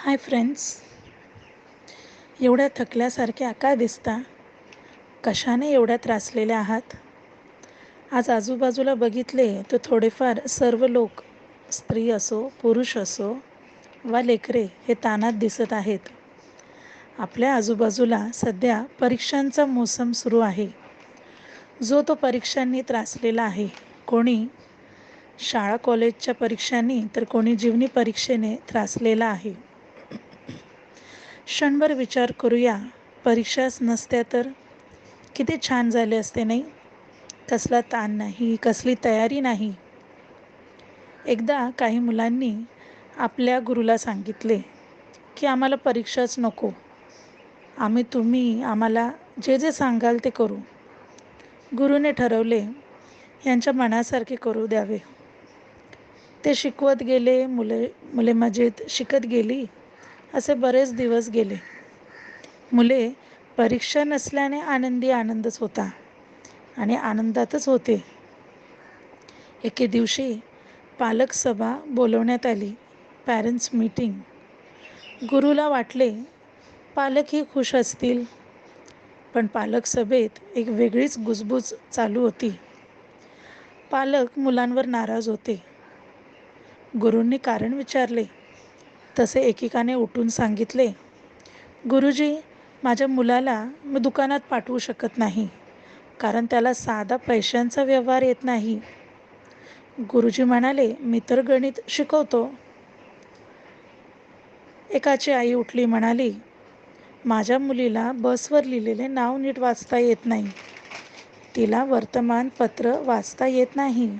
Hi friends, एवढ्या थकल्यासारख्या का दिसता? कशाने एवढ्या त्रासलेल्या आहात? आज आजूबाजूला बघितले तर थोडेफार सर्व लोक, स्त्री असो पुरुष असो वा लेकरे, हे ताणात दिसत आहेत. आपल्या आजूबाजूला सध्या परीक्षांचा मोसम सुरू आहे. जो तो परीक्षांनी त्रासलेला आहे. कोणी शाळा कॉलेजच्या परीक्षांनी तर कोणी जीवनी परीक्षेने त्रासलेला आहे. क्षणभर विचार करूया, परीक्षाच नसत्या तर किती छान झाले असते नाही? कसला ताण नाही, कसली तयारी नाही. एकदा काही मुलांनी आपल्या गुरुला सांगितले की आम्हाला परीक्षाच नको, तुम्ही आम्हाला जे जे सांगाल ते करू. गुरुने ठरवले यांच्या मनासारखे करू द्यावे. ते शिकवत गेले, मुले मजेत शिकत गेली. असे बरेच दिवस गेले. मुले परीक्षा नसल्याने आनंदच होता आणि आनंदातच होते. एके दिवशी पालक सभा बोलवण्यात आली, पॅरेंट्स मीटिंग. गुरुला वाटले पालकही खुश असतील, पण पालक सभेत एक वेगळीच गुजबुज चालू होती. पालक मुलांवर नाराज होते. गुरूंनी कारण विचारले. तसे एकेकाने उठून सांगितले, गुरुजी, माझ्या मुलाला मी दुकानात पाठवू शकत नाही, कारण त्याला साधा पैशांचा व्यवहार येत नाही. गुरुजी म्हणाले, मी तर गणित शिकवतो. एकाची आई उठली, म्हणाली, माझ्या मुलीला बसवर लिहिलेले नाव नीट वाचता येत नाही, तिला वर्तमानपत्र वाचता येत नाही.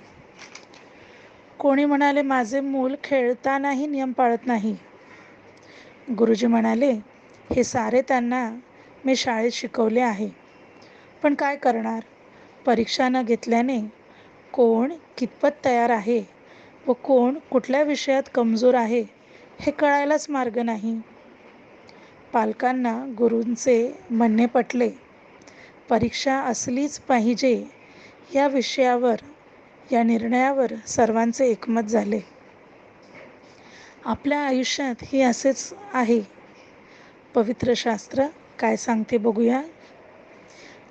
कोणी म्हणाले, माझे मूल खेळतानाही नियम पाळत नाही. गुरुजी म्हणाले, हे सारे त्यांना मी शाळेत शिकवले आहे, पण काय करणार? परीक्षा न घेतल्याने कोण कितपत तयार आहे व कोण कुठल्या विषयात कमजोर आहे हे कळायलाच मार्ग नाही. पालकांना गुरूंचे म्हणणे पटले. परीक्षा असलीच पाहिजे या विषयावर, या निर्णयावर सर्वांचे एकमत झाले. आपल्या आयुष्यात हे असेच आहे. पवित्र शास्त्र काय सांगते बघूया.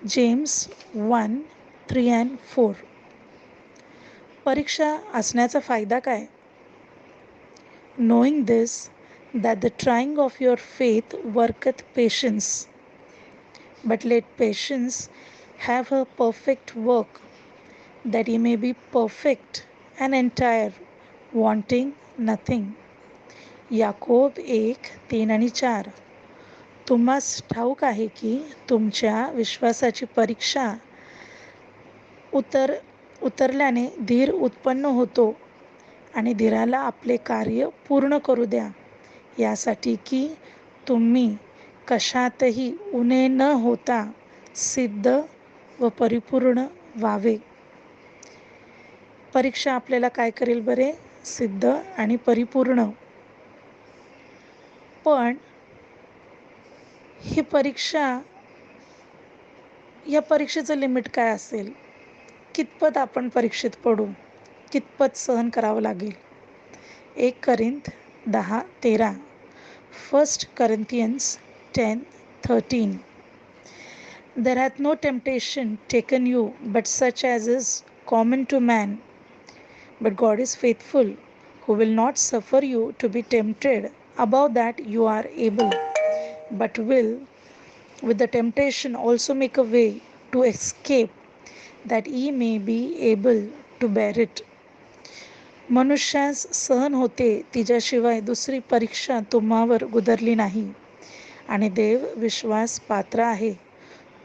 जेम्स 1:3-4. परीक्षा असण्याचा फायदा काय? Knowing this, that the trying of your faith worketh patience. But let patience have her perfect work, that ye may be perfect and entire, wanting nothing. Yakob 1:3-4. तुम्हास ठाऊक आहे की तुमच्या विश्वासाची परीक्षा उतरल्याने धीर उत्पन्न होतो, आणि धीराला आपले कार्य पूर्ण करू द्या, यासाठी की तुम्ही कशातही उणे न होता सिद्ध व परिपूर्ण व्हावे. परीक्षा आपल्याला काय करेल बरे? सिद्ध आणि परिपूर्ण. पण ही या परीक्षेचं लिमिट काय असेल? कितपत आपण परीक्षेत पडू? कितपत सहन करावं लागेल? 1 Corinthians 10:13. 1 Corinthians 10:13. There hath no temptation taken you but such as is common to man. But God is faithful, who will not suffer you to be tempted above that you are able, but will with the temptation also make a way to escape, that ye may be able to bear it. मनुष्यास सहन होते तिच्याशिवाय दुसरी परीक्षा तुम्हावर गुदरली नाही, आणि देव विश्वास पात्र आहे,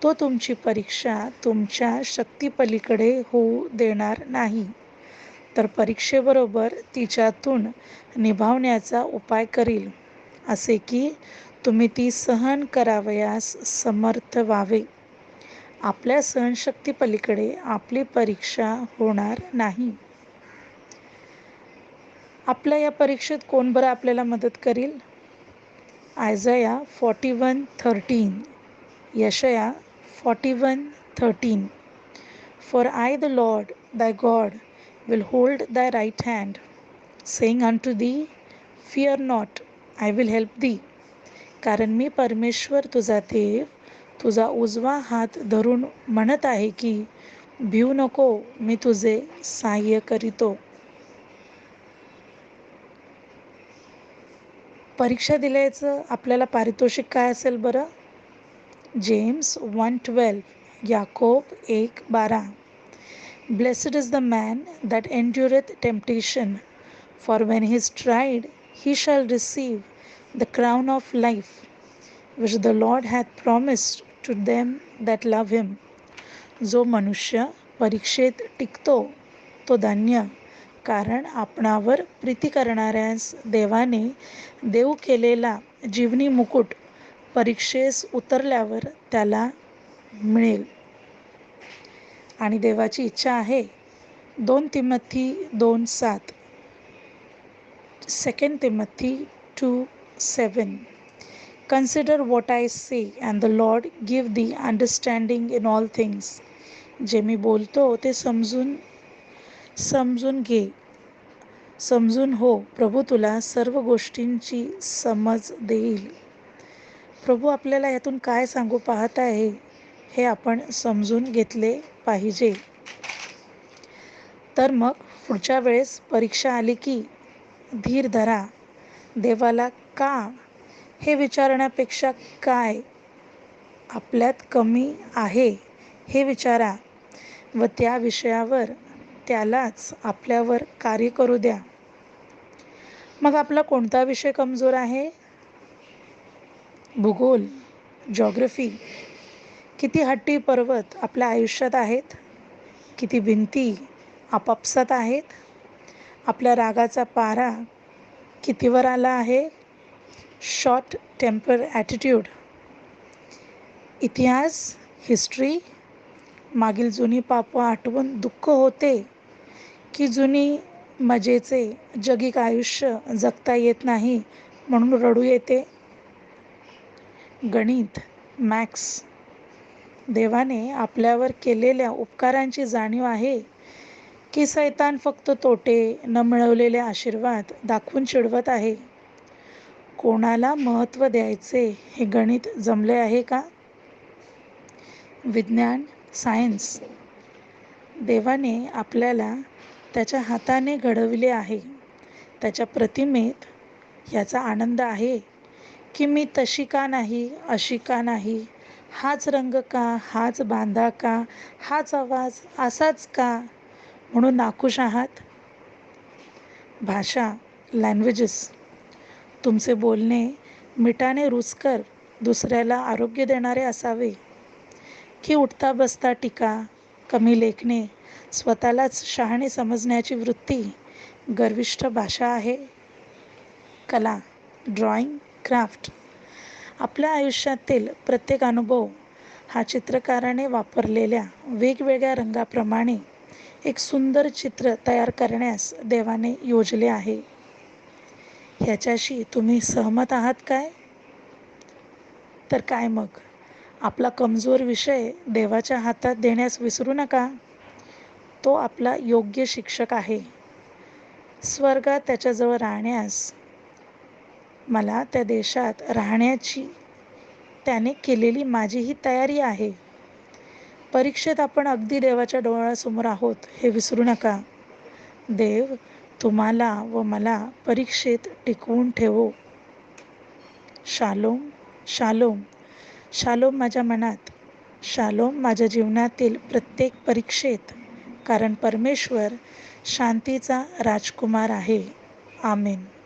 तो तुमची परीक्षा तुमच्या शक्तीपलीकडे होऊ देणार नाही, तर परीक्षेबरोबर तिच्यातून निभावण्याचा उपाय करील, असे की तुम्ही ती सहन करावयास समर्थ व्हावे. आपल्या सहनशक्तीपलीकडे आपली परीक्षा होणार नाही. आपल्या या परीक्षेत कोण बरं आपल्याला मदत करील? आयझाया 41:13. यशया 41:13. For I the Lord thy God will hold thy right hand, saying unto thee, Fear not, I will help thee. कारण मी परमेश्वर तुझा देव तुझा उजवा हात धरून म्हणत आहे की भिऊ नको, मी तुझे सहाय्य करीतो. परीक्षा दिल्याचं आपल्याला पारितोषिक काय असेल बरं? James 1:12, Yakob 1:12. Blessed is the man that endureth temptation, for when he is tried, he shall receive the crown of life, which the Lord hath promised to them that love him. जो मनुष्य परीक्षेत टिकतो तो धन्य, कारण आपणावर प्रीती करणाऱ्यास देवाने देऊ केलेला जीवनी मुकुट परीक्षेस उतरल्यावर त्याला मिळेल. आणि देवाची इच्छा आहे 2 Timothy 2:7, 2 Timothy 2:7. Consider what I say, and the Lord give thee understanding in all things. जे मी बोलतो ते समजून घे, समजून हो. प्रभू तुला सर्व गोष्टींची समज देईल. प्रभू आपल्याला यातून काय सांगू पाहत आहे हे आपण समजून घेतले पाहिजे. तर मग पुढच्या वेळेस परीक्षा आली की धीर धरा. देवाला का हे विचारण्यापेक्षा काय आपल्यात कमी आहे हे विचारा व त्या विषयावर त्यालाच आपल्यावर कार्य करू द्या. मग आपला कोणता विषय कमजोर आहे? भूगोल, जॉग्रफी. किती हट्टी पर्वत आपल्या आयुष्यात आहेत? किती भिंती आपापसात आहेत? आपल्या रागाचा पारा कितीवर आला आहे? Short temper attitude. इतिहास, हिस्ट्री. मागील जुनी पापं आठवून दुःख होते की जुनी मजेचे जगिक आयुष्य जगता येत नाही म्हणून रडू येते? गणित, मॅथ्स. देवाने आपल्यावर केलेल्या उपकारांची जाणीव आहे की सैतान फक्त तोटे न मिळवलेले आशीर्वाद दाखवून चिडवत आहे? कोणाला महत्त्व द्यायचे हे गणित जमले आहे का? विज्ञान, सायन्स. देवाने आपल्याला त्याच्या हाताने घडविले आहे. त्याच्या प्रतिमेत याचा आनंद आहे की मी तशी का नाही, अशी का नाही, हाच रंग का, हाच बांधा का, हाच आवाज असाच का म्हणून नाखुश आहात? भाषा, लँग्वेजेस. तुमचे बोलणे मिठाने रुचकर दुसऱ्याला आरोग्य देणारे असावे की उठता बसता टीका, कमी लेखणे, स्वतःलाच शहाणे समजण्याची वृत्ती गर्विष्ठ भाषा आहे? कला, ड्रॉइंग, क्राफ्ट. आपल्या आयुष्यातील प्रत्येक अनुभव हा चित्रकाराने वापरलेल्या वेगवेगळ्या रंगाप्रमाणे एक सुंदर चित्र तयार करण्यास देवाने योजले आहे. ह्याच्याशी तुम्ही सहमत आहात काय? तर काय मग, आपला कमजोर विषय देवाच्या हातात देण्यास विसरू नका. तो आपला योग्य शिक्षक आहे. स्वर्गात त्याच्याजवळ राहण्यास, मला त्या देशात राहण्याची त्याने केलेली माझी ही तयारी आहे. परीक्षेत आपण अगदी देवाच्या डोळ्यासमोर आहोत हे विसरू नका. देव तुम्हाला व मला परीक्षेत टिकवून ठेवो. Shalom, shalom. शालोम माझ्या मनात, शालोम माझ्या जीवनातील प्रत्येक परीक्षेत, कारण परमेश्वर शांतीचा राजकुमार आहे. आमेन.